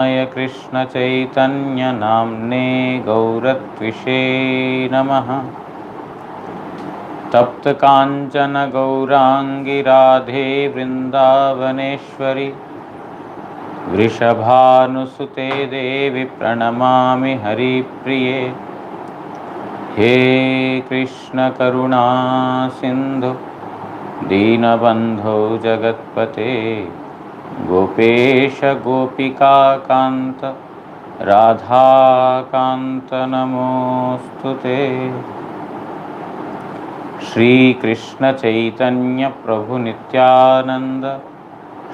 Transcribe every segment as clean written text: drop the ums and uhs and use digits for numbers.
कृष्ण चैतन्य नाम्ने गौरत्विषे नमः। तप्त कांचन गौरांगी राधे वृंदावनेश्वरी वृषभानुसुते देवी प्रणमामि हरिप्रिये। हे कृष्ण करुणा सिंधु दीनबंधो जगत्पते गोपेश गोपिका कांत राधा कांत नमोस्तुते। श्री कृष्ण चैतन्य प्रभु नित्यानंद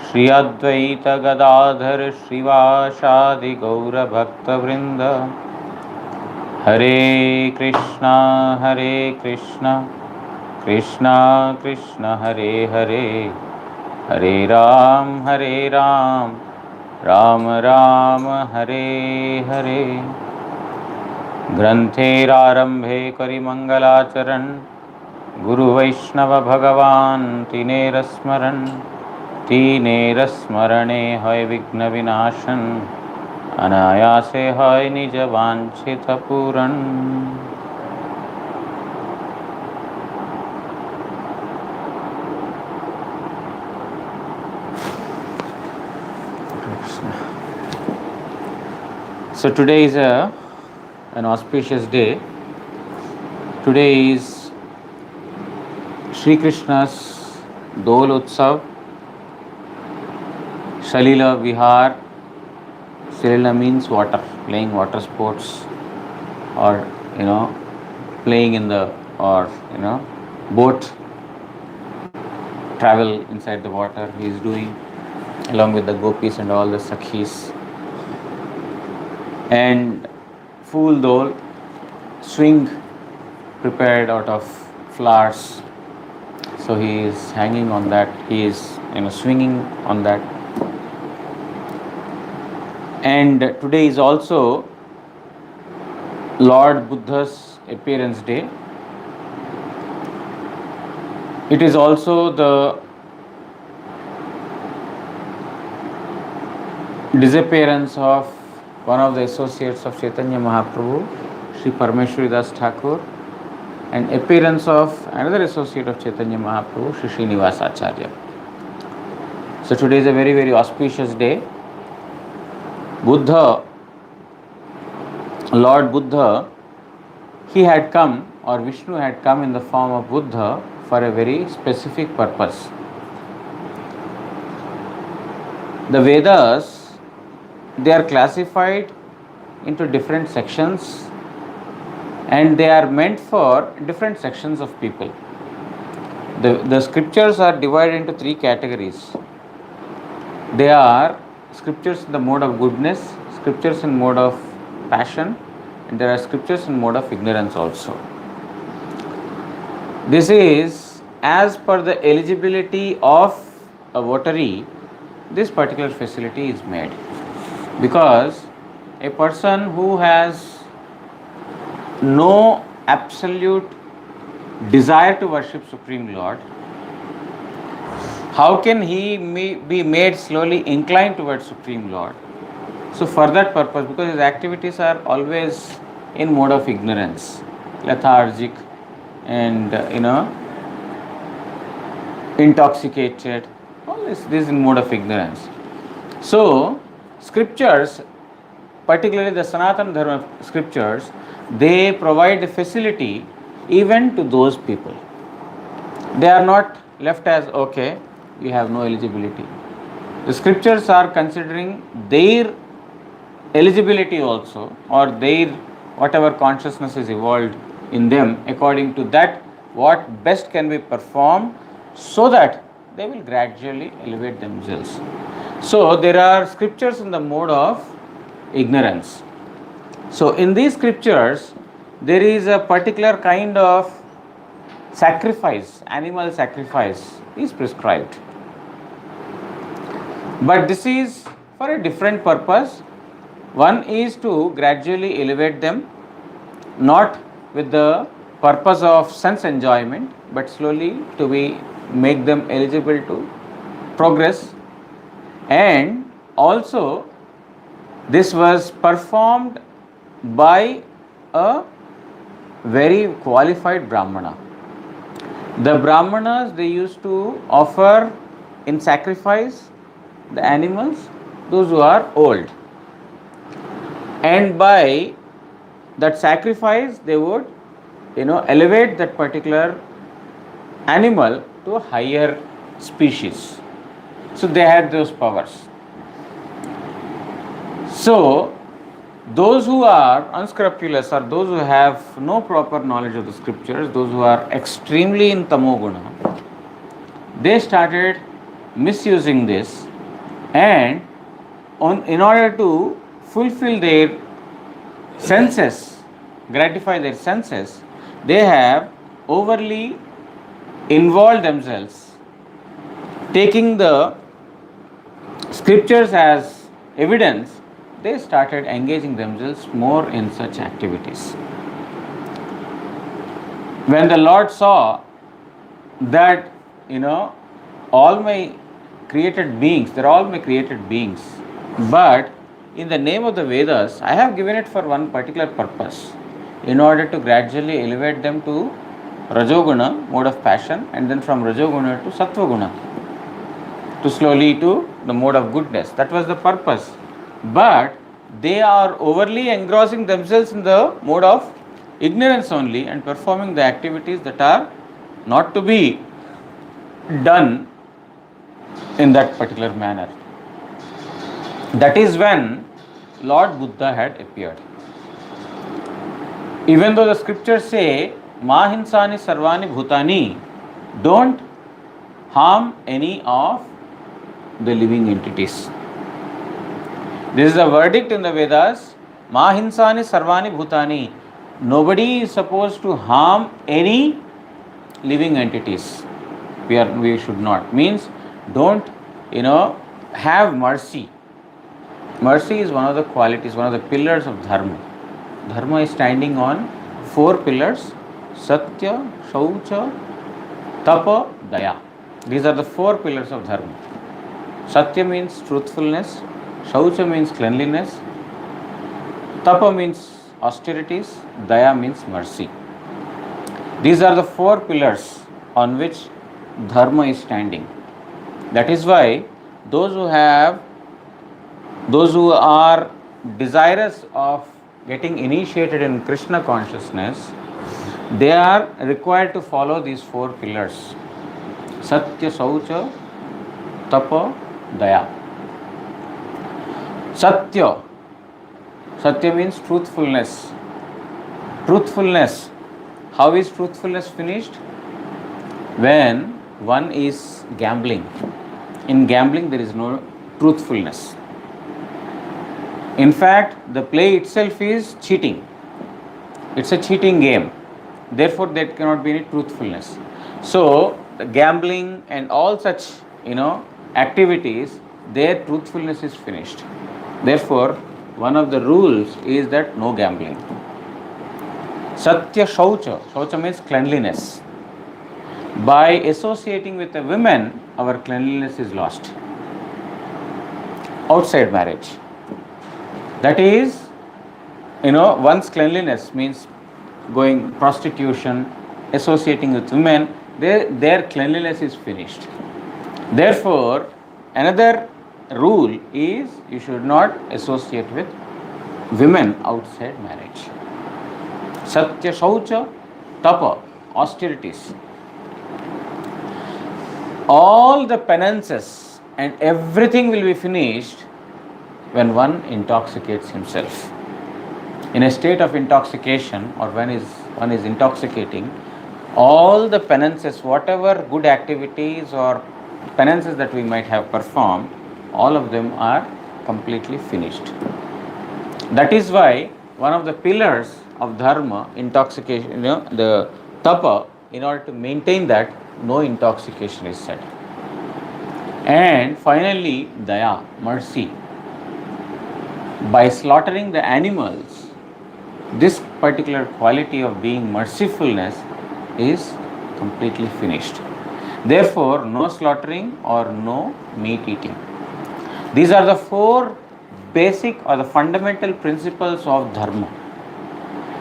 श्री अद्वैत गदाधर श्रीवासादि गौर भक्तवृंद। हरे कृष्णा कृष्णा कृष्णा हरे हरे, हरे राम राम राम हरे हरे। ग्रंथेरारंभे करि मंगलाचरण गुरु वैष्णव भगवान तीनेर स्मरणे हय विघ्न विनाशन अनायासे हय निज वांछित पूरण। So today is an auspicious day. Today is Shri Krishna's Dol Utsav, Shalila Vihar. Shalila means water, playing water sports, or playing in the boat travel inside the water. He is doing along with the gopis and all the sakhis. And Fool Dol, swing prepared out of flowers. So he is hanging on that. He is swinging on that. And today is also Lord Buddha's appearance day. It is also the disappearance of one of the associates of Chaitanya Mahaprabhu, Sri Parameshwari Das Thakur, and appearance of another associate of Chaitanya Mahaprabhu, Sri Srinivas Acharya. So today is a very, very auspicious day. Lord Buddha, he had come, or Vishnu had come in the form of Buddha for a very specific purpose. The Vedas, they are classified into different sections, and they are meant for different sections of people. The scriptures are divided into three categories. They are scriptures in the mode of goodness, scriptures in mode of passion, and there are scriptures in mode of ignorance also. This is as per the eligibility of a votary. This particular facility is made because a person who has no absolute desire to worship Supreme Lord, how can he be made slowly inclined towards Supreme Lord? So for that purpose, because his activities are always in mode of ignorance, lethargic and intoxicated, all this is in mode of ignorance. So scriptures, particularly the Sanatana Dharma scriptures, they provide a facility even to those people. They are not left as, okay, you have no eligibility. The scriptures are considering their eligibility also, or their whatever consciousness is evolved in them, according to that what best can be performed, so that they will gradually elevate themselves. So there are scriptures in the mode of ignorance. So in these scriptures, there is a particular kind of sacrifice, animal sacrifice is prescribed. But this is for a different purpose. One is to gradually elevate them, not with the purpose of sense enjoyment, but slowly to make them eligible to progress, and also This was performed by a very qualified Brahmana. The Brahmanas, they used to offer in sacrifice the animals, those who are old. And by that sacrifice, they would, elevate that particular animal to a higher species. So they had those powers. So those who are unscrupulous, or those who have no proper knowledge of the scriptures, those who are extremely in tamoguna, they started misusing this, and in order to fulfill their senses, gratify their senses, they have overly involved themselves, taking the scriptures as evidence. They started engaging themselves more in such activities. When the Lord saw that, all my created beings, they're all my created beings, but in the name of the Vedas, I have given it for one particular purpose, in order to gradually elevate them to Rajoguna, mode of passion, and then from Rajoguna to Sattvaguna, to slowly to the mode of goodness. That was the purpose. But they are overly engrossing themselves in the mode of ignorance only, and performing the activities that are not to be done in that particular manner. That is when Lord Buddha had appeared. Even though the scriptures say, Ma hinsani sarvani bhutani, don't harm any of the living entities. This is a verdict in the Vedas. Ma hinsani sarvani bhutani. Nobody is supposed to harm any living entities. We should not. Means don't, have mercy. Mercy is one of the qualities, one of the pillars of dharma. Dharma is standing on 4 pillars: Satya, Shaucha, Tapa, Daya. These are the 4 pillars of dharma. Satya means truthfulness, Shaucha means cleanliness, Tapa means austerities, Daya means mercy. These are the 4 pillars on which dharma is standing. That is why those who are desirous of getting initiated in Krishna consciousness, they are required to follow these 4 pillars: Satya, Shaucha, Tapa, Daya. Satya. Satya means truthfulness. Truthfulness. How is truthfulness finished? When one is gambling. In gambling, there is no truthfulness. In fact, the play itself is cheating. It's a cheating game. Therefore, there cannot be any truthfulness. So, the gambling and all such, activities, their truthfulness is finished. Therefore, one of the rules is that no gambling. Satya Shaucha. Shaucha means cleanliness. By associating with a woman, our cleanliness is lost. Outside marriage. That is, one's cleanliness means going prostitution, associating with women, their cleanliness is finished. Therefore, another rule is you should not associate with women outside marriage. Satya, Shaucha, Tapa, austerities. All the penances and everything will be finished when one intoxicates himself. In a state of intoxication, or when one is intoxicating, all the penances, whatever good activities or penances that we might have performed, all of them are completely finished. That is why one of the pillars of dharma, intoxication, the tapa, in order to maintain that, no intoxication is said. And finally, daya, mercy. By slaughtering the animals, this particular quality of being mercifulness is completely finished. Therefore, no slaughtering or no meat eating. These are the 4 basic or the fundamental principles of dharma.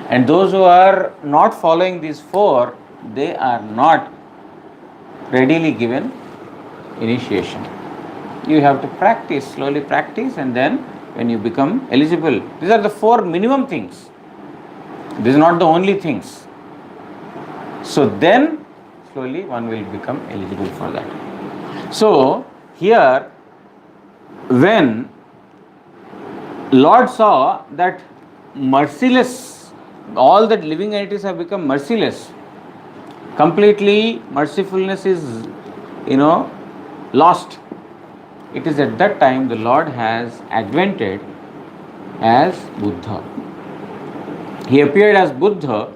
And those who are not following these four, they are not readily given initiation. You have to practice, slowly practice, and then when you become eligible, these are the four minimum things. These are not the only things. So then slowly one will become eligible for that. So here, when Lord saw that merciless, all that living entities have become merciless, completely mercifulness is, lost. It is at that time the Lord has advented as Buddha. He appeared as Buddha,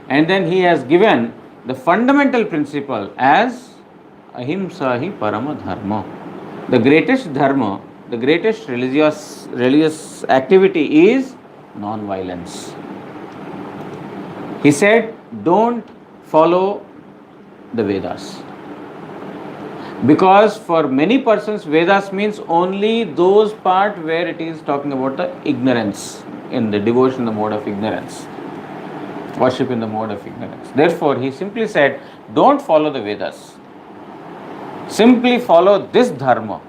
and then he has given the fundamental principle as ahimsa hi parama dharma. The greatest dharma, the greatest religious activity is non-violence. He said, don't follow the Vedas. Because for many persons, Vedas means only those part where it is talking about the ignorance, in the devotion in the mode of ignorance, worship in the mode of ignorance. Therefore, he simply said, don't follow the Vedas. Simply follow this dharma,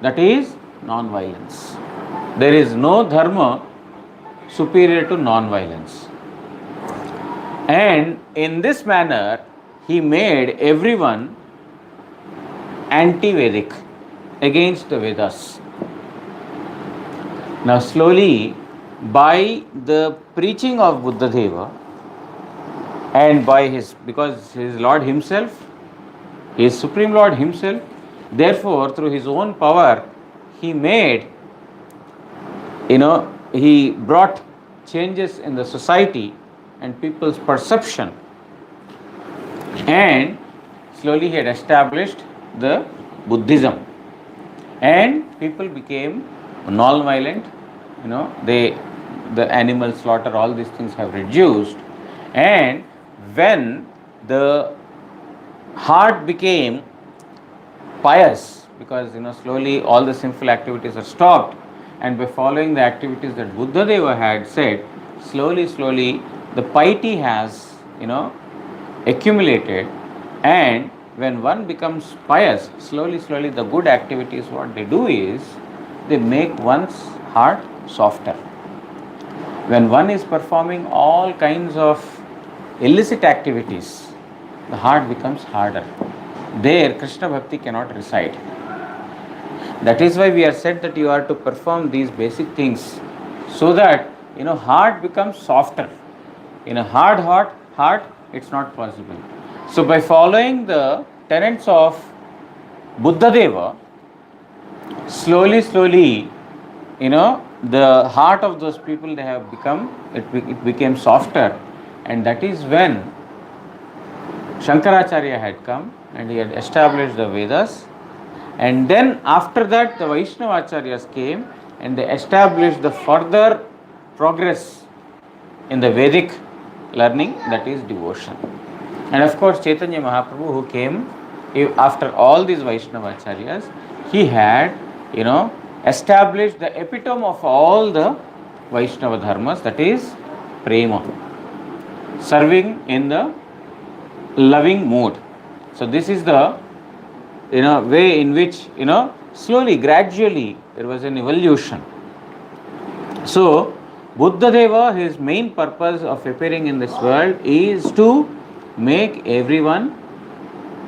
that is non-violence. There is no dharma superior to non-violence. And in this manner, he made everyone anti-Vedic, against the Vedas. Now slowly, by the preaching of Buddhadeva and by because his Lord himself, his Supreme Lord himself, therefore through his own power, he made, he brought changes in the society and people's perception, and slowly he had established the Buddhism, and people became non-violent. The animal slaughter, all these things have reduced, and when the heart became pious, because slowly all the sinful activities are stopped, and by following the activities that Buddhadeva had said, slowly the piety has accumulated, and when one becomes pious, slowly the good activities, what they do is they make one's heart softer. When one is performing all kinds of illicit activities, the heart becomes harder. There Krishna Bhakti cannot reside. That is why we are said that you are to perform these basic things so that heart becomes softer. In a hard heart, it's not possible. So by following the tenets of Buddhadeva, slowly, the heart of those people, they have become, it became softer, and that is when Shankaracharya had come and he had established the Vedas, and then after that the Vaishnava Acharyas came and they established the further progress in the Vedic learning, that is devotion. And of course Chaitanya Mahaprabhu, who came after all these Vaishnava Acharyas, he had established the epitome of all the Vaishnava dharmas, that is prema, serving in the loving mood. So this is the way in which slowly, gradually there was an evolution. So Buddhadeva, his main purpose of appearing in this world is to make everyone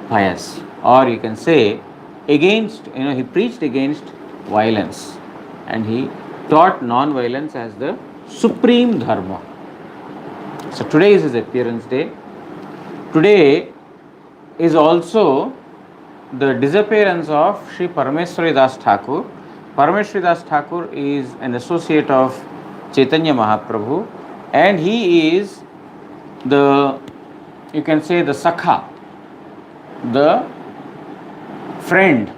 pious, or you can say against, he preached against violence, and he taught non-violence as the supreme dharma. So today is his appearance day. Today is also the disappearance of Sri Parameshwari Das Thakur. Parameshwari Das Thakur is an associate of Chaitanya Mahaprabhu, and he is the, you can say, the Sakha, the friend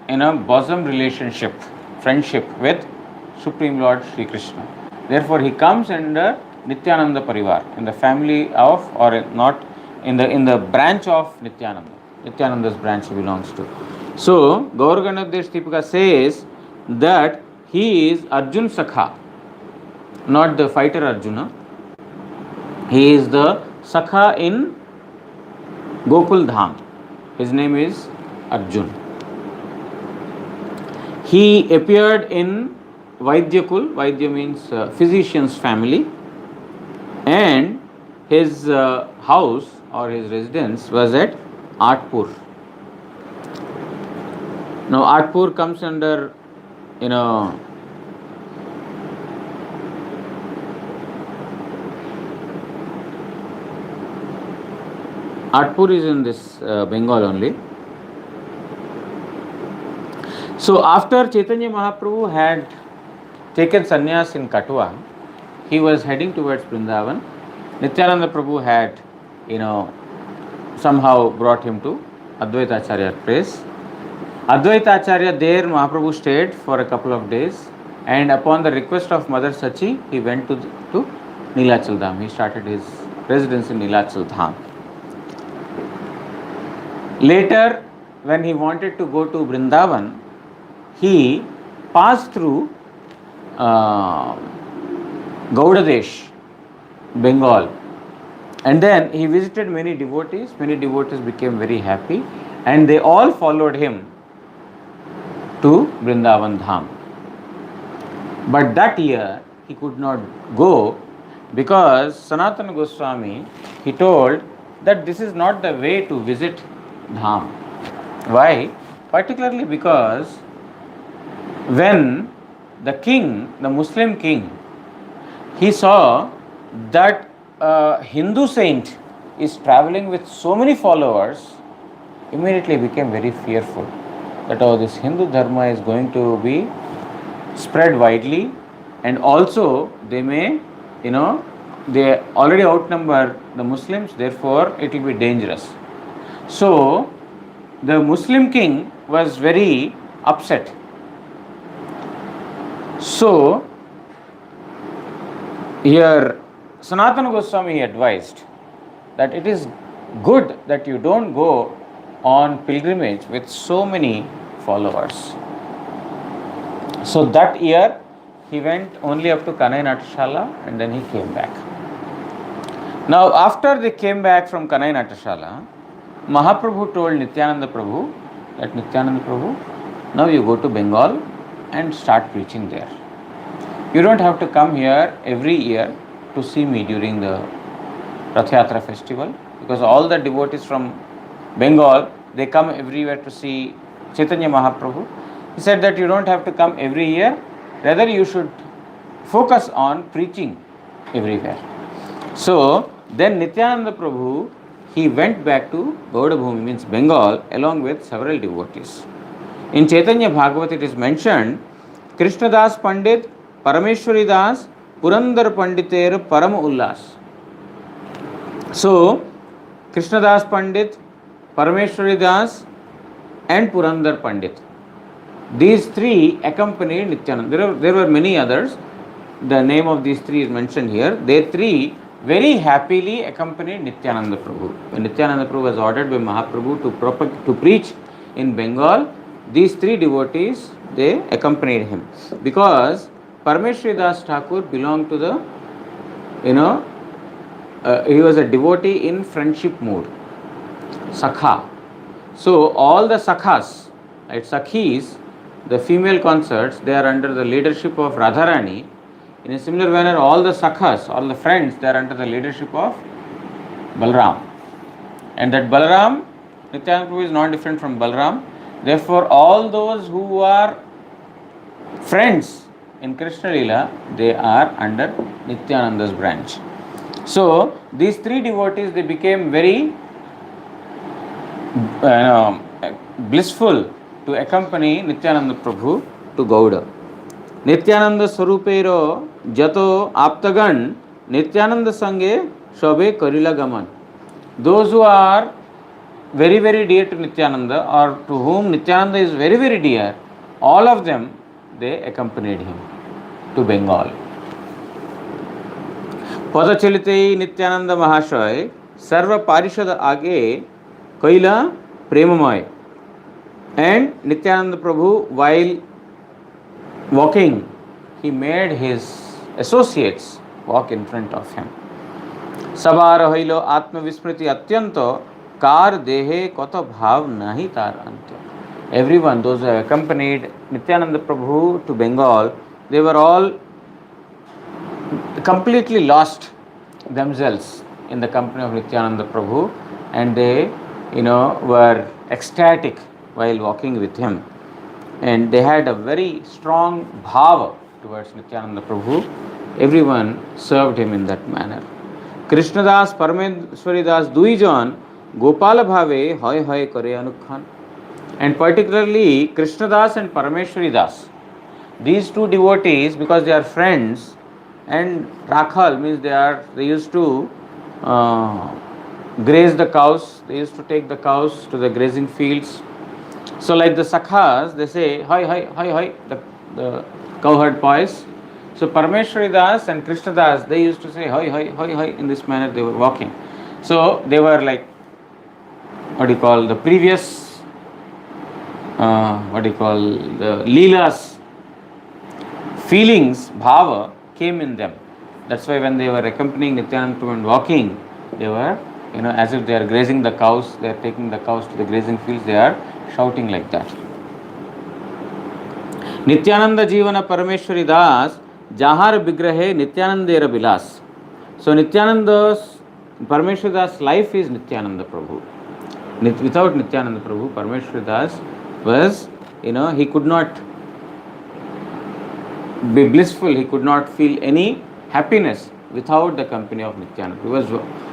in a bosom relationship, friendship with Supreme Lord Sri Krishna. Therefore he comes under Nityananda Parivar, in the family of, or not, in the branch of Nityananda. Nityananda's branch he belongs to. So Gaur Ganadhesh Deepika says that he is Arjun Sakha, not the fighter Arjuna. He is the Sakha in Gokul Dham. His name is Arjun. He appeared in Vaidyakul. Vaidya means physician's family, and his house or his residence was at Atpur. Now Atpur comes under, Atpur is in this Bengal only. So after Chaitanya Mahaprabhu had taken sannyas in Katwa, he was heading towards Vrindavan. Nityananda Prabhu had, somehow brought him to Advaita Acharya's place. Advaita Acharya, there Mahaprabhu stayed for a couple of days, and upon the request of Mother Sachi, he went to Nilachal Dham. He started his residence in Nilachal Dham. Later, when he wanted to go to Vrindavan, he passed through Gaudadesh, Bengal, and then he visited many devotees. Many devotees became very happy, and they all followed him to Vrindavan Dham. But that year he could not go because Sanatana Goswami, he told that this is not the way to visit Dham. Why? Particularly because when the king, the Muslim king, he saw that a Hindu saint is traveling with so many followers, immediately became very fearful that this Hindu dharma is going to be spread widely, and also they may, they already outnumber the Muslims, therefore it will be dangerous. So the Muslim king was very upset. So here Sanatana Goswami advised that it is good that you don't go on pilgrimage with so many followers. So that year he went only up to Kanai Natashala, and then he came back. Now after they came back from Kanai Natashala, Mahaprabhu told Nityananda Prabhu that Nityananda Prabhu, now you go to Bengal and start preaching there. You don't have to come here every year to see me during the Rath Yatra festival, because all the devotees from Bengal, they come everywhere to see Chaitanya Mahaprabhu. He said that you don't have to come every year, rather you should focus on preaching everywhere. So then Nityananda Prabhu, he went back to Gaudabhumi, means Bengal, along with several devotees. In Chaitanya Bhagavat it is mentioned, Krishnadas Pandit, Parameshwari Das, Purandar Panditer Param Ullas. So Krishnadas Pandit, Parameshwari Das and Purandar Pandit, these three accompanied Nityananda. There were many others. The name of these three is mentioned here. They three very happily accompanied Nityananda Prabhu. When Nityananda Prabhu was ordered by Mahaprabhu to preach in Bengal, these three devotees, they accompanied him. Because Parameshwari Das Thakur belonged to the, he was a devotee in friendship mood, Sakha. So all the Sakhas, right, Sakhis, the female consorts, they are under the leadership of Radharani. In a similar manner, all the Sakhas, all the friends, they are under the leadership of Balaram. And that Balaram, Nityananda Prabhu is not different from Balaram. Therefore, all those who are friends in Krishna Leela, they are under Nityananda's branch. So, these three devotees, they became very blissful to accompany Nityananda Prabhu to Gauda. Nityananda Swarupero Jato Aptagan Nityananda Sange Shobe Karila Gaman. Those who are very, very dear to Nityananda, or to whom Nityananda is very, very dear, all of them, they accompanied him to Bengal. Padachalite Nityananda Mahashoy Sarva Parishad Age Kaila Premamoy. And Nityananda Prabhu, while walking, he made his associates walk in front of him. Sabar hoilo atmavismriti atyanto kar dehe koto bhav nahi tar antya. Everyone, those who accompanied Nityananda Prabhu to Bengal, they were all completely lost themselves in the company of Nityananda Prabhu, and they, were ecstatic while walking with him. And they had a very strong bhava towards Nityananda Prabhu. Everyone served him in that manner. Krishnadas, Parameshwari Das, Duijan, Gopala Bhave, Hoy Hoy Kore Anukhan. And particularly Krishnadas and Parameshwari Das. These two devotees, because they are friends, and Rakhal means they used to graze the cows, they used to take the cows to the grazing fields. So like the Sakhas, they say, Hoi, hoi, hoi, hoi, the cowherd boys. So Parameshwari Das and Krishna Das, they used to say, hoi, hoi, hoi, hoi, in this manner they were walking. So they were like, the previous, the Leelas, feelings, bhava, came in them. That's why when they were accompanying Nityananda Prabhu and walking, they were, as if they are grazing the cows, they are taking the cows to the grazing fields, they are shouting like that. Nityananda Jivana Parameshwari Das, Jahar Vigrahe Nityanandera Bilas. So Nityananda's, Parameshwari Das' life is Nityananda Prabhu. Without Nityananda Prabhu, Parameshwari Das was, he could not be blissful, he could not feel any happiness without the company of Nityananda. He was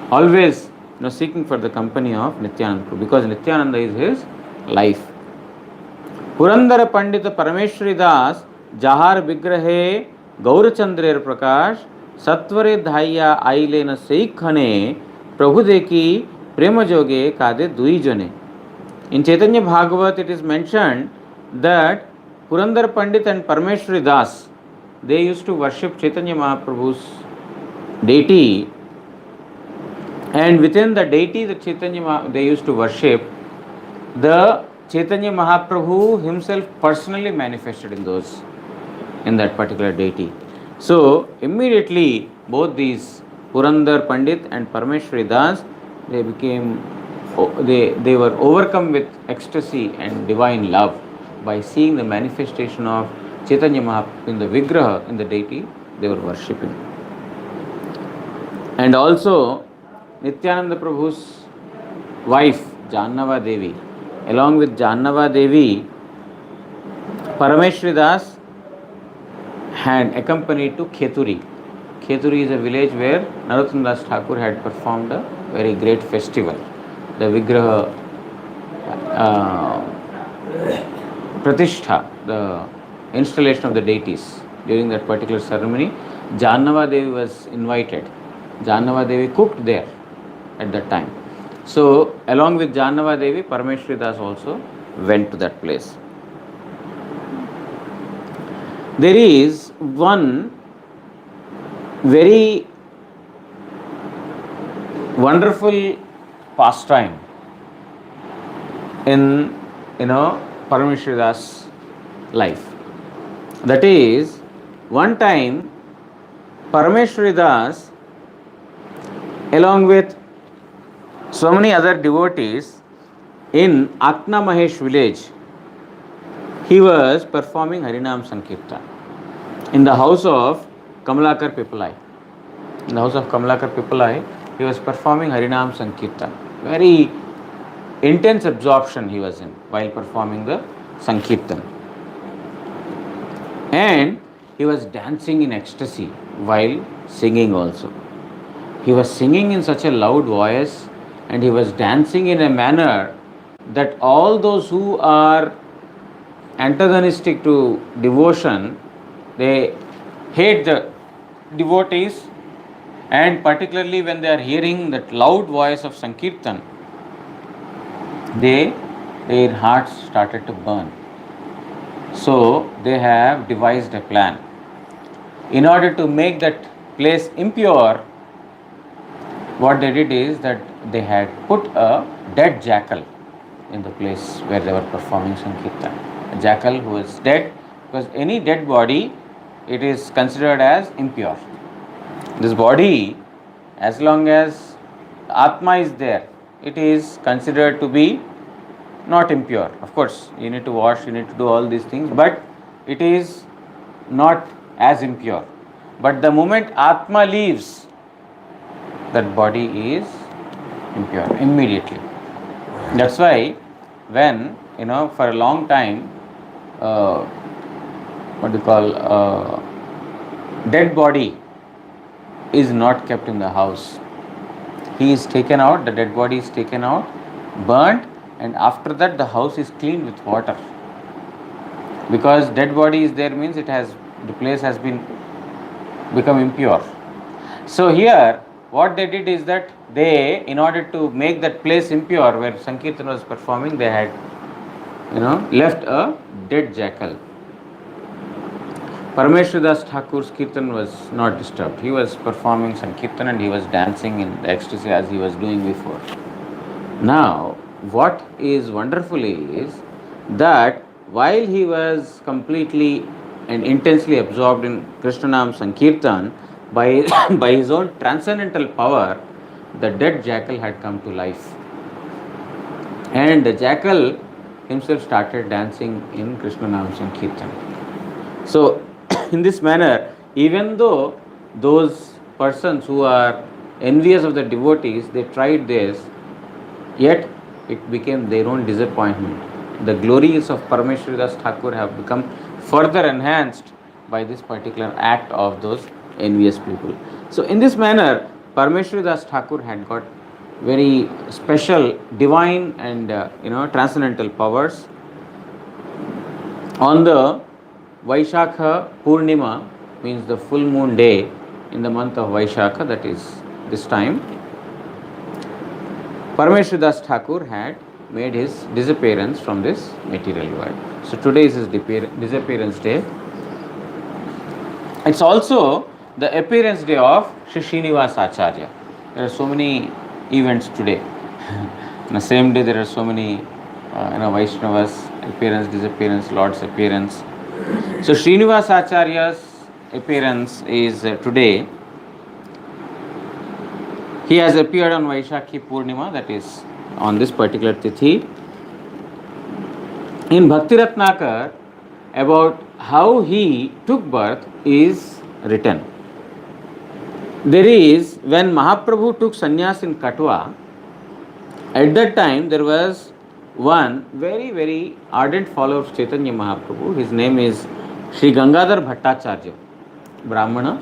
always seeking for the company of Nityananda because Nityananda is his life. Purandara Pandita Parameshwari Das, Jahar Vigrahe Gaurachandrer Prakash, Satvare Dhaya Ailena Seikhane, Prabhudeki Prema Joge Kade Duijane. In Chaitanya Bhagavat it is mentioned that Purandara Pandit and Parameshwari Das, they used to worship Chaitanya Mahaprabhu's deity, and within the deity that they used to worship, the Chaitanya Mahaprabhu himself personally manifested in that particular deity. So immediately both these Purandar Pandit and Parameshwari Das, they were overcome with ecstasy and divine love by seeing the manifestation of Chaitanya Mahaprabhu in the Vigraha, in the deity they were worshipping. And also Nityananda Prabhu's wife Jannava Devi, along with Jannava Devi, Parameshwari Das had accompanied to Kheturi. Kheturi is a village where Narottam Das Thakur had performed a very great festival, the Vigraha Pratishtha, the installation of the deities. During that particular ceremony, Jannava Devi was invited. Jannava Devi cooked there at that time. So, along with Jannava Devi, Parameshwari Das also went to that place. There is one very wonderful pastime in Parameshwari Das' life. That is, one time Parameshwari Das, along with so many other devotees in Akna Mahesh village, he was performing Harinam Sankirtan in the house of Kamalakar Pipalai. In the house of Kamalakar Pipalai, he was performing Harinam Sankirtan. Very intense absorption he was in while performing the Sankirtan. And he was dancing in ecstasy while singing also. He was singing in such a loud voice and he was dancing in a manner that all those who are antagonistic to devotion, they hate the devotees, and particularly when they are hearing that loud voice of Sankirtan, their hearts started to burn. So they have devised a plan. In order to make that place impure, what they did is that they had put a dead jackal in the place where they were performing Sankirtan. A jackal who was dead because any dead body, it is considered as impure. This body, as long as Atma is there, it is considered to be not impure. Of course, you need to wash, you need to do all these things, but it is not as impure. But the moment Atma leaves, that body is impure immediately. That's why when, for a long time, dead body is not kept in the house. He is taken out, the dead body is taken out, burnt, and after that the house is cleaned with water. Because dead body is there means the place has become impure. So here what they did is that they, in order to make that place impure where Sankirtan was performing, they had left a dead jackal. Parameshwari Thakur's Kirtan was not disturbed. He was performing Sankirtan and he was dancing in the ecstasy as he was doing before. Now, what is wonderful is that while he was completely and intensely absorbed in Krishnanam Sankirtan, by his own transcendental power, the dead jackal had come to life. And the jackal himself started dancing in Krishnanam Sankirtan. So, in this manner, even though those persons who are envious of the devotees, they tried this, yet it became their own disappointment. The glories of Parameshwari Thakur have become further enhanced by this particular act of those envious people. So, in this manner, Parameshwari Thakur had got very special divine and transcendental powers. On the Vaishakha Purnima, means the full moon day in the month of Vaishakha, that is this time, Parameshwari Thakur had made his disappearance from this material world. So today is his disappearance day. It's also the appearance day of Sri Srinivas Acharya. There are so many events today. On the same day there are so many Vaishnavas appearance, disappearance, Lord's appearance. So Srinivas Acharya's appearance is today. He has appeared on Vaishakhi Purnima, that is on this particular tithi. In Bhakti Ratnakar, about how he took birth is written. There is, when Mahaprabhu took sannyas in Katwa, at that time there was one very, very ardent follower of Chaitanya Mahaprabhu. His name is Sri Gangadhar Bhattacharya, Brahmana.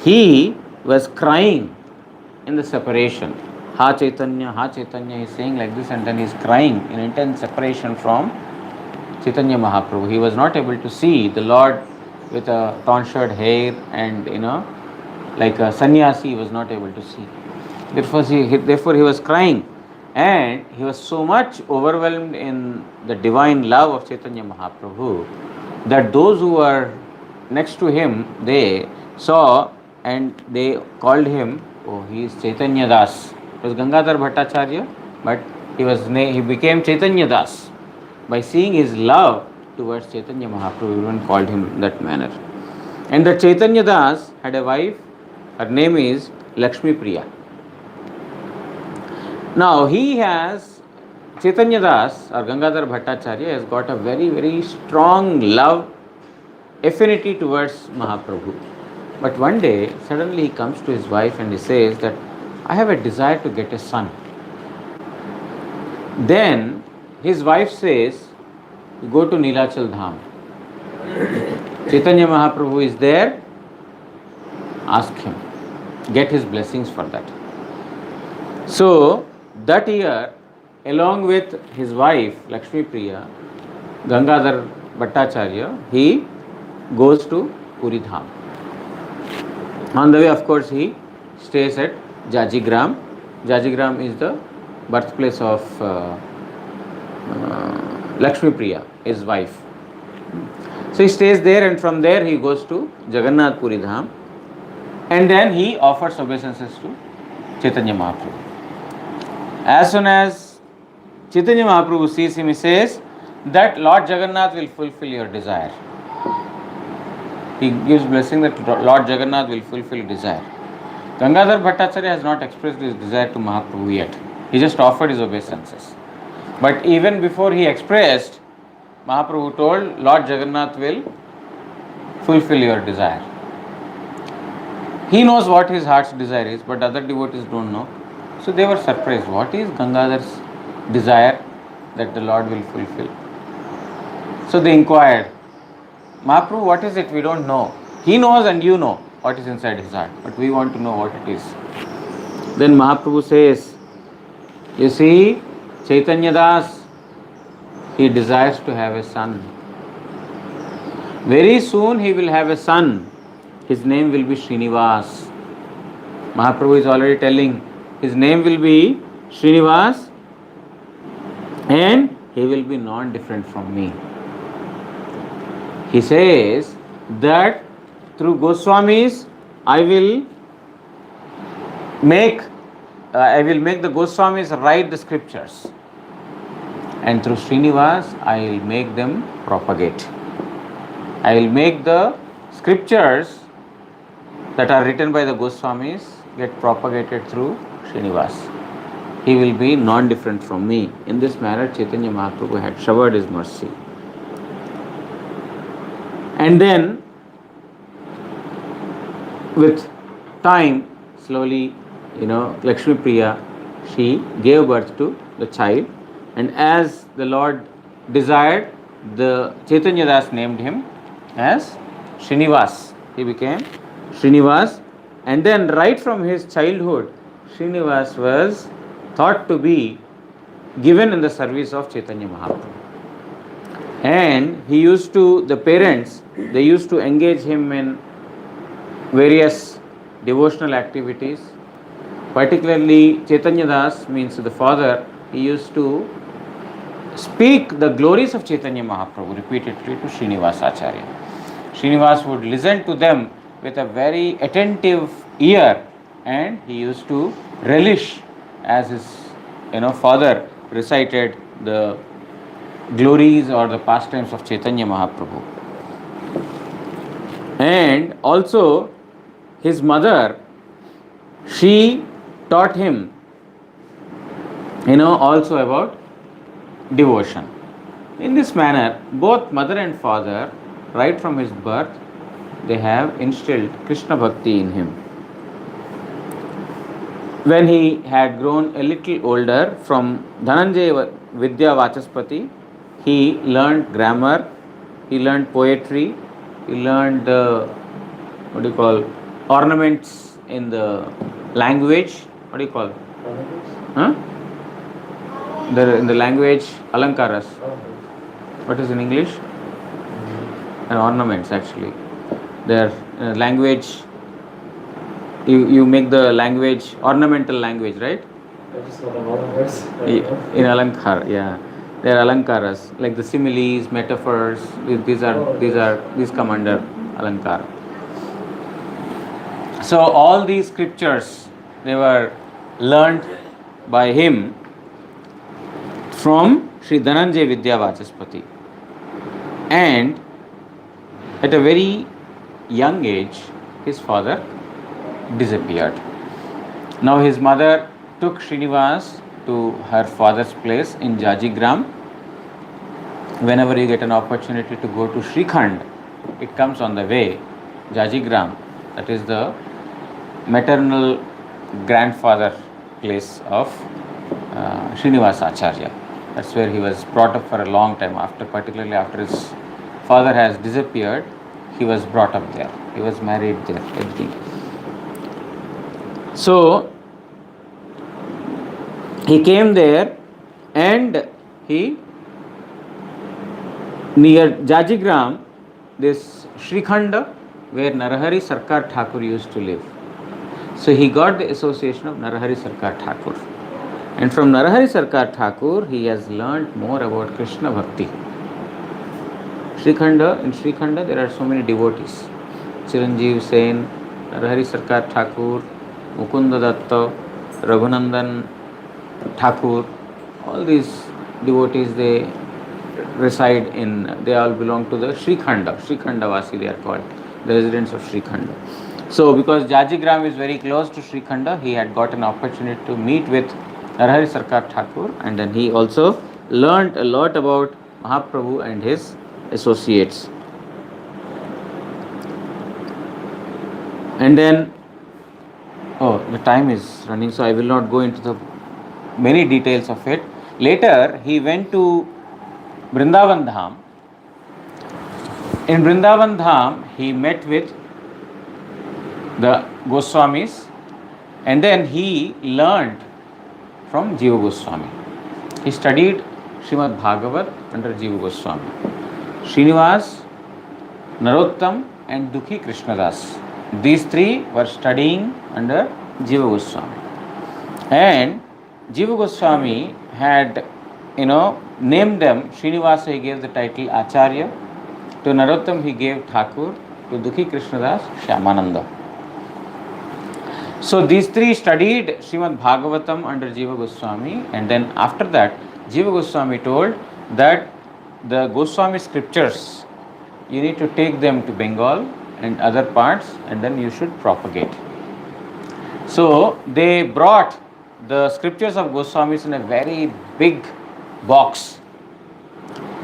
He was crying in the separation. Ha Chaitanya, he is saying like this, and then he is crying in intense separation from Chaitanya Mahaprabhu. He was not able to see the Lord with a tonsured hair and like a sannyasi, he was not able to see. Therefore he was crying, and he was so much overwhelmed in the divine love of Chaitanya Mahaprabhu that those who were next to him, they saw and they called him, oh, he is Chaitanya Das. It was Gangadhar Bhattacharya, but he became Chaitanya Das. By seeing his love towards Chaitanya Mahaprabhu, everyone called him that manner. And the Chaitanya Das had a wife, her name is Lakshmi Priya. Now Chaitanya Das or Gangadhar Bhattacharya has got a very, very strong love, affinity towards Mahaprabhu. But one day, suddenly he comes to his wife and he says that, I have a desire to get a son. Then his wife says, go to Nilachal Dham. Chaitanya Mahaprabhu is there, ask him, get his blessings for that. So that year, along with his wife Lakshmi Priya, Gangadhar Bhattacharya, he goes to Puri Dham. On the way, of course, he stays at Jajigram. Jajigram is the birthplace of Lakshmi Priya, his wife. So he stays there, and from there he goes to Jagannath Puri Dham, and then he offers obeisances to Chaitanya Mahaprabhu. As soon as Chaitanya Mahaprabhu sees him, he says that Lord Jagannath will fulfill your desire. He gives blessing that Lord Jagannath will fulfill desire. Gangadhar Bhattacharya has not expressed his desire to Mahaprabhu yet. He just offered his obeisances. But even before he expressed, Mahaprabhu told, Lord Jagannath will fulfill your desire. He knows what his heart's desire is, but other devotees don't know. So they were surprised. What is Gangadhar's desire that the Lord will fulfill? So they inquired, Mahaprabhu, what is it? We don't know. He knows and you know what is inside his heart, but we want to know what it is. Then Mahaprabhu says, you see, Chaitanya Das, he desires to have a son. Very soon he will have a son. His name will be Srinivas. Mahaprabhu is already telling, his name will be Srinivas and he will be non-different from me. He says that through Goswamis I will make the Goswamis write the scriptures, and through Srinivas I will make them propagate. I will make the scriptures that are written by the Goswamis get propagated through Srinivas. He will be non-different from me. In this manner Chaitanya Mahaprabhu had showered his mercy. And then with time, slowly, Lakshmi Priya, she gave birth to the child, and as the Lord desired, the Chaitanya Das named him as Srinivas. He became Srinivas, and then right from his childhood, Srinivas was thought to be given in the service of Chaitanya Mahaprabhu. And the parents, they used to engage him in various devotional activities. Particularly Chaitanya Das, means the father, he used to speak the glories of Chaitanya Mahaprabhu repeatedly to Srinivas Acharya. Srinivas would listen to them with a very attentive ear, and he used to relish as his father recited the glories or the pastimes of Chaitanya Mahaprabhu. And also his mother, she taught him also about devotion. In this manner, both mother and father, right from his birth, they have instilled Krishna Bhakti in him. When he had grown a little older, from Dhananjaya Vidya Vachaspati, he learned grammar, he learned poetry, he learned ornaments in the language. What do you call? In the language, alankaras. What is in English? And ornaments, actually. Their language, you make the language ornamental language, right? In alankar, yeah. They are alankaras, like the similes, metaphors. These come under alankara. So all these scriptures, they were learned by him from Sri Dhananjaya Vidya Vachaspati. And at a very young age, his father disappeared. Now his mother took Srinivas to her father's place in Jajigram. Whenever you get an opportunity to go to Srikhand, it comes on the way, Jajigram, that is the maternal grandfather place of Srinivas Acharya. That's where he was brought up for a long time, particularly after his father has disappeared. He was brought up there. He was married there, everything. So he came there, and he, near Jajigram, this Shrikhanda, where Narahari Sarkar Thakur used to live. So he got the association of Narahari Sarkar Thakur. And from Narahari Sarkar Thakur, he has learnt more about Krishna Bhakti. In Shrikhanda, there are so many devotees. Chiranjeev Sen, Narahari Sarkar Thakur, Mukunda Datta, Raghunandan Thakur, all these devotees, they all belong to the Shrikhanda. Shrikhanda Vasi they are called. the residents of Srikhanda. So, because Jajigram is very close to Srikhanda, he had got an opportunity to meet with Narahari Sarkar Thakur, and then he also learnt a lot about Mahaprabhu and his associates. And then, the time is running, so I will not go into the many details of it. Later, he went to Vrindavan Dham. In Vrindavan Dham, he met with the Goswamis, and then he learned from Jiva Goswami. He studied Srimad Bhagavat under Jiva Goswami. Srinivas, Narottam and Dukhi Krishnadas. These three were studying under Jiva Goswami. And Jiva Goswami had, named them. Srinivasa he gave the title Acharya. To Narottam he gave Thakur. To Dukhi Krishnadas, Shyamananda. So these three studied Srimad Bhagavatam under Jiva Goswami, and then after that, Jiva Goswami told that the Goswami scriptures, you need to take them to Bengal and other parts, and then you should propagate. So they brought the scriptures of Goswamis in a very big box.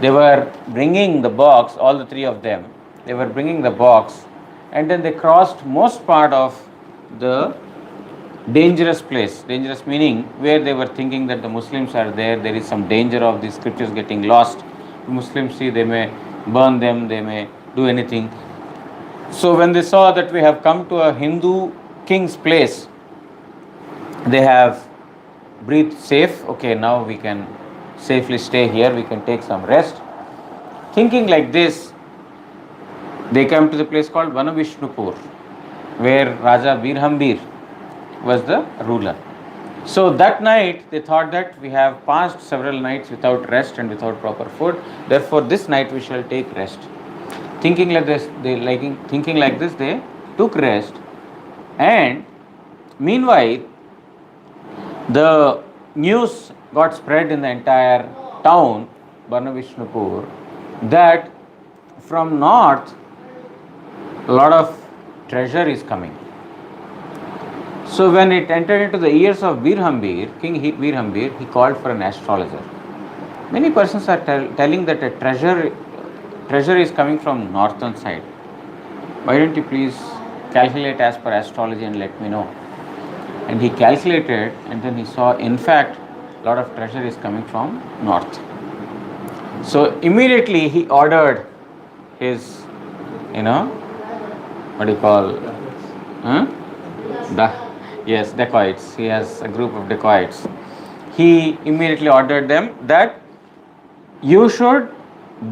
They were bringing the box, all the three of them, they were bringing the box, and then they crossed most part of the dangerous place. Dangerous meaning where they were thinking that the Muslims are there, there is some danger of these scriptures getting lost. The Muslims see, they may burn them, they may do anything. So when they saw that we have come to a Hindu king's place, they have breathed safe. Okay, now we can safely stay here, we can take some rest. Thinking like this, they came to the place called Vanavishnupur, where Raja Birhambir was the ruler. So that night they thought that we have passed several nights without rest and without proper food, therefore this night we shall take rest. Thinking like this, they took rest, and meanwhile the news got spread in the entire town, Vanavishnupur, that from north a lot of treasure is coming. So when it entered into the ears of Birhambir, King Birhambir, he called for an astrologer. Many persons are telling that a treasure is coming from northern side. Why don't you please calculate as per astrology and let me know? And he calculated, and then he saw, in fact, a lot of treasure is coming from north. So immediately he ordered his, dacoits. He has a group of dacoits. He immediately ordered them that you should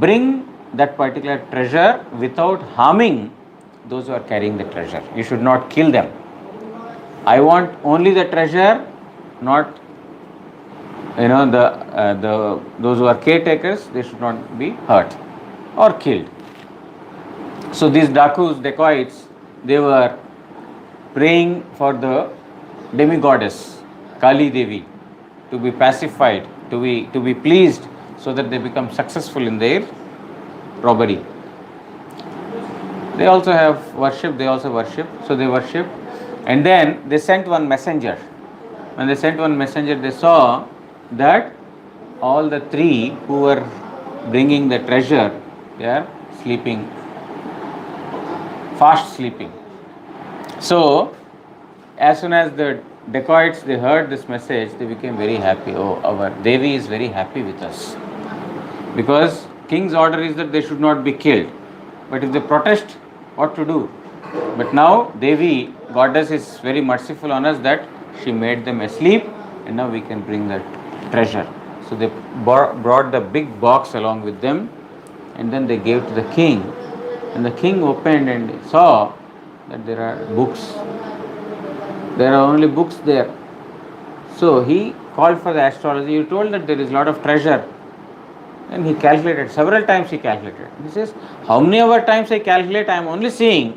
bring that particular treasure without harming those who are carrying the treasure. You should not kill them. I want only the treasure, not those who are caretakers, they should not be hurt or killed. So these dacoits, they were praying for the demigoddess Kali Devi to be pacified, to be pleased, so that they become successful in their robbery. They also have worship, so they worship. And then they sent one messenger. When they sent one messenger, they saw that all the three who were bringing the treasure, they are sleeping, fast sleeping. So as soon as the dacoits, they heard this message, they became very happy. Oh, our Devi is very happy with us. Because king's order is that they should not be killed. But if they protest, what to do? But now Devi, goddess, is very merciful on us that she made them asleep, and now we can bring that treasure. So they brought the big box along with them, and then they gave to the king. And the king opened and saw that there are books. There are only books there. So he called for the astrologer. You told that there is a lot of treasure. And he calculated, several times he calculated. He says, how many other times I calculate, I am only seeing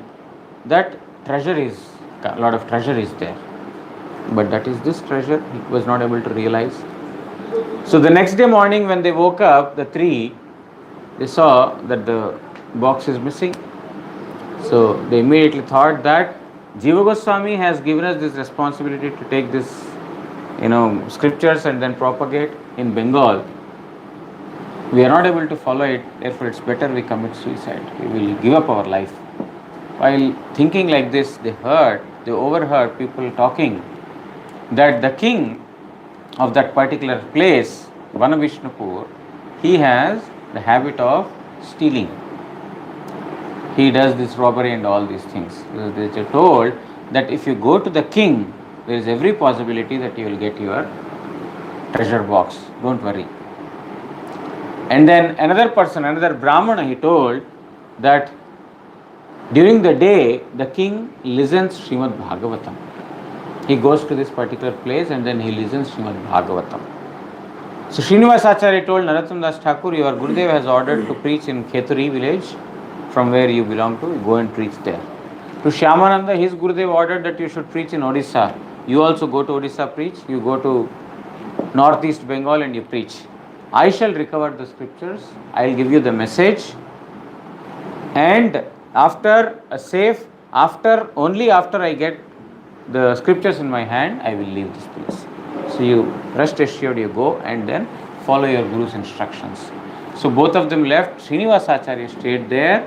that a lot of treasure is there. But that is this treasure, he was not able to realize. So the next day morning when they woke up, the three, they saw that the box is missing. So So they immediately thought that Jiva Goswami has given us this responsibility to take this, scriptures and then propagate in Bengal. We are not able to follow it, therefore it's better we commit suicide. We will give up our life. While thinking like this, they overheard people talking that the king of that particular place, Vanavishnupur, he has the habit of stealing. He does this robbery and all these things. They are told that if you go to the king, there is every possibility that you will get your treasure box. Don't worry. And then another Brahmana, he told that during the day, the king listens Srimad Bhagavatam. He goes to this particular place and then he listens Srimad Bhagavatam. So Srinivas Acharya told Narottam Das Thakur, your Gurudev has ordered to preach in Kheturi village, from where you belong to, go and preach there. To Shyamananda, his Gurudev ordered that you should preach in Odisha. You also go to Odisha, preach. You go to northeast Bengal and you preach. I shall recover the scriptures. I will give you the message. And only after I get the scriptures in my hand, I will leave this place. So you rest assured, you go and then follow your Guru's instructions. So both of them left. Srinivas Acharya stayed there,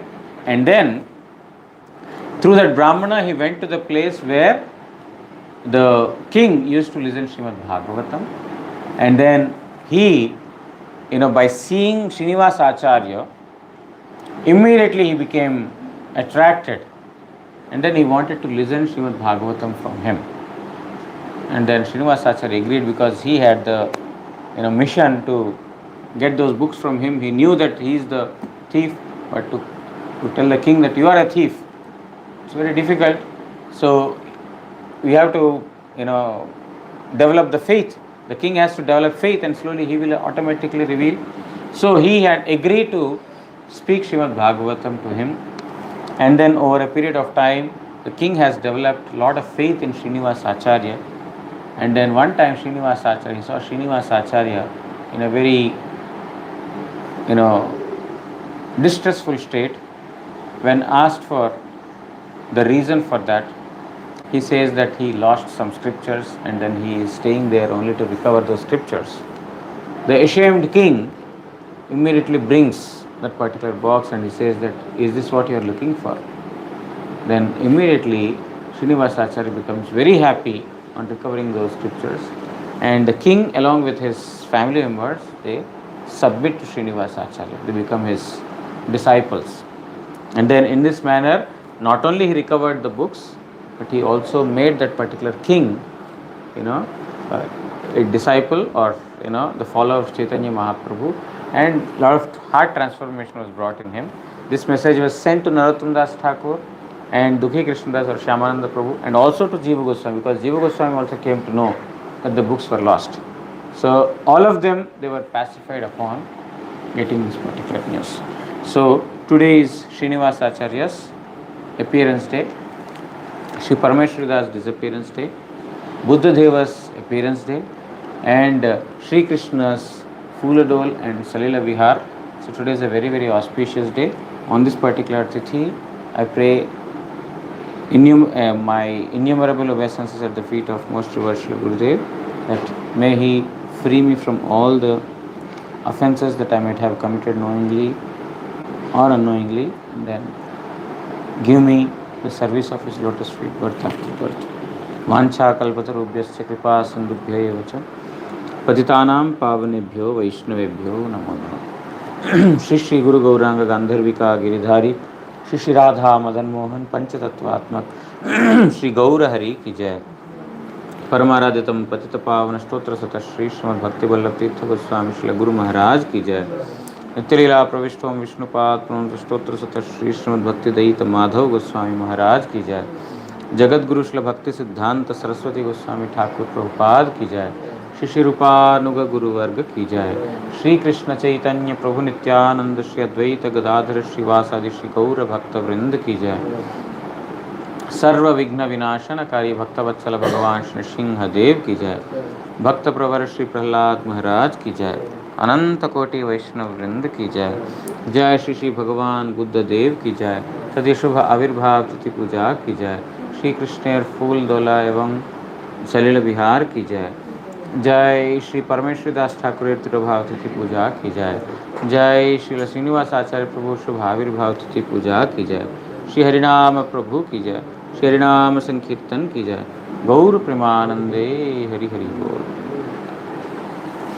and then through that Brahmana he went to the place where the king used to listen Srimad Bhagavatam, and then he, by seeing Srinivas Acharya, immediately he became attracted, and then he wanted to listen Srimad Bhagavatam from him. And then Srinivas Acharya agreed because he had the mission to get those books from him. He knew that he is the thief, but to tell the king that you are a thief, it's very difficult. So we have to develop the faith. The king has to develop faith, and slowly he will automatically reveal. So he had agreed to speak Srimad Bhagavatam to him, and then over a period of time the king has developed a lot of faith in Srinivas Acharya. And then one time he saw Srinivas Acharya in a very distressful state. When asked for the reason for that, he says that he lost some scriptures and then he is staying there only to recover those scriptures. The ashamed king immediately brings that particular box and he says that, is this what you are looking for? Then immediately Srinivas Acharya becomes very happy on recovering those scriptures, and the king along with his family members, they submit to Srinivas Acharya. They become his disciples. And then in this manner, not only he recovered the books, but he also made that particular king, a disciple or, the follower of Chaitanya Mahaprabhu, and a lot of heart transformation was brought in him. This message was sent to Narottam Das Thakur and Dukhi Krishnadas or Shyamananda Prabhu, and also to Jiva Goswami, because Jiva Goswami also came to know that the books were lost. So all of them, they were pacified upon getting this particular news. So today is Srinivas Acharya's appearance day, Sri Parameshwari Das' disappearance day, Buddha Deva's appearance day, and Sri Krishna's Phuladol and Salila Vihar. So today is a very, very auspicious day. On this particular tithi, I pray my innumerable obeisances at the feet of most revered Gurudev, that may he free me from all the offences that I might have committed knowingly or unknowingly, and then give me the service of his lotus feet birth after birth. Vancha kalpatarubhyasya kripa sindubhya evacha patitanam pavanebhyo vaishnavebhyo namo namaha. Shri Shri Guru Gauranga Gandharvika Giridhari Shri Shri Radha Madan Mohan Panchatattvatmak Shri Gaura Hari ki jai. Paramaraditam Patita Pavana Stotra Sata Shri Srimad Bhakti Vallabh Tirtha Goswami Shri Guru Maharaj ki jai. Nityalila Pravishtom Vishnupad Pranam Stotra Sata Shri Srimad Bhakti Daita Madhav Goswami Maharaj ki jai. Jagat Guru Shri Bhakti Siddhanta Saraswati Goswami Thakur Prabhupada ki jai. Shri Shri Rupanuga Guru Varga ki jai. Shri Krishna Chaitanya Prabhu Nityananda Shri Advaita Gadadhara Shri Vasadi Shri Gaura Bhakta Vrinda ki jai. Sarva Vigna Vinashana Kari Bhakta Vatsala Bhagavan Shri Singha Dev ki jai. Bhakta Pravar Shri Prahlad Maharaj ki jai. अनंत कोटि वैष्णव वृंद की जय। जय श्री श्री भगवान बुद्ध देव की जय। सदी शुभ आविर्भाव तिथि पूजा की जय। श्री कृष्णेर फूल दोला एवं सलिल विहार की जय। जय श्री परमेश्वरी दास ठाकुर तिरुभाव तिथि पूजा की जय। जय श्री श्रीनिवास आचार्य प्रभु शुभ आविर्भाव तिथि पूजा की जय। श्री हरिनाम प्रभु की जय। श्री हरिनाम संकीर्तन की जय। गौर प्रेमानंदे हरि हरि बोल।